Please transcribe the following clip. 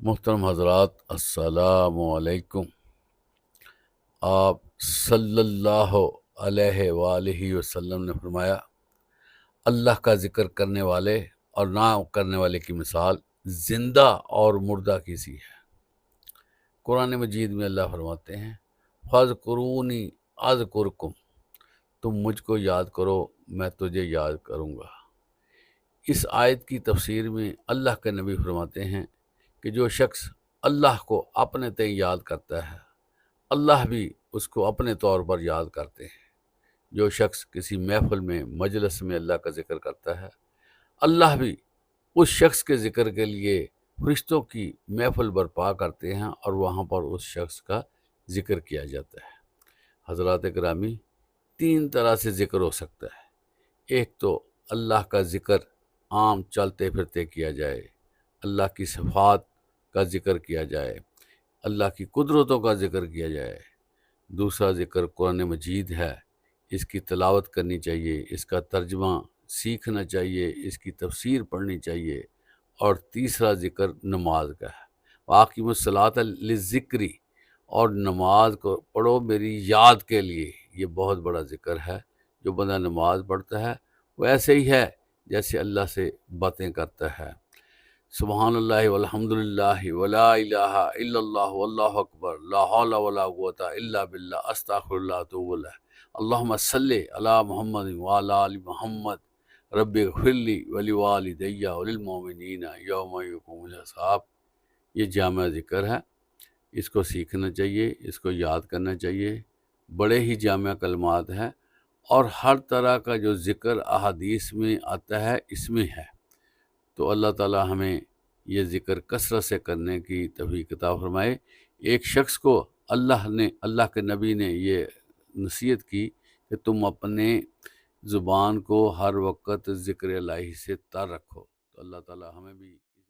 محترم حضرات، السلام علیکم۔ آپ صلی اللہ علیہ وآلہ وسلم نے فرمایا، اللہ کا ذکر کرنے والے اور نہ کرنے والے کی مثال زندہ اور مردہ کی سی ہے۔ قرآن مجید میں اللہ فرماتے ہیں، فاذکرونی اذکرکم، تم مجھ کو یاد کرو میں تجھے یاد کروں گا۔ اس آیت کی تفسیر میں اللہ کے نبی فرماتے ہیں کہ جو شخص اللہ کو اپنے تئیں یاد کرتا ہے، اللہ بھی اس کو اپنے طور پر یاد کرتے ہیں۔ جو شخص کسی محفل میں مجلس میں اللہ کا ذکر کرتا ہے، اللہ بھی اس شخص کے ذکر کے لیے فرشتوں کی محفل برپا کرتے ہیں اور وہاں پر اس شخص کا ذکر کیا جاتا ہے۔ حضرات گرامی، تین طرح سے ذکر ہو سکتا ہے۔ ایک تو اللہ کا ذکر عام چلتے پھرتے کیا جائے، اللہ کی صفات کا ذکر کیا جائے، اللہ کی قدرتوں کا ذکر کیا جائے۔ دوسرا ذکر قرآن مجید ہے، اس کی تلاوت کرنی چاہیے، اس کا ترجمہ سیکھنا چاہیے، اس کی تفسیر پڑھنی چاہیے۔ اور تیسرا ذکر نماز کا ہے، وَأَقِیمُوا الصَّلَاةَ لِلذِّکْرِ، اور نماز کو پڑھو میری یاد کے لیے۔ یہ بہت بڑا ذکر ہے۔ جو بندہ نماز پڑھتا ہے وہ ایسے ہی ہے جیسے اللہ سے باتیں کرتا ہے۔ سبحان اللہ والحمد للہ ولا الہ الا اللہ واللہ اکبر، لا حول ولا قوۃ الا باللہ، استغفر اللہ اتوب الیہ، اللہم صلی علی محمد وعلی آل محمد، رب اغفر لی ولوالدی وللمؤمنین یوم یقوم الحساب۔ یہ جامع ذکر ہے، اس کو سیکھنا چاہیے، اس کو یاد کرنا چاہیے۔ بڑے ہی جامع کلمات ہیں، اور ہر طرح کا جو ذکر احادیث میں آتا ہے اس میں ہے۔ تو اللہ تعالی ہمیں یہ ذکر کثرت سے کرنے کی توفیق عطا فرمائے۔ ایک شخص کو اللہ کے نبی نے یہ نصیحت کی کہ تم اپنے زبان کو ہر وقت ذکر الہی سے تر رکھو۔ تو اللہ تعالی ہمیں بھی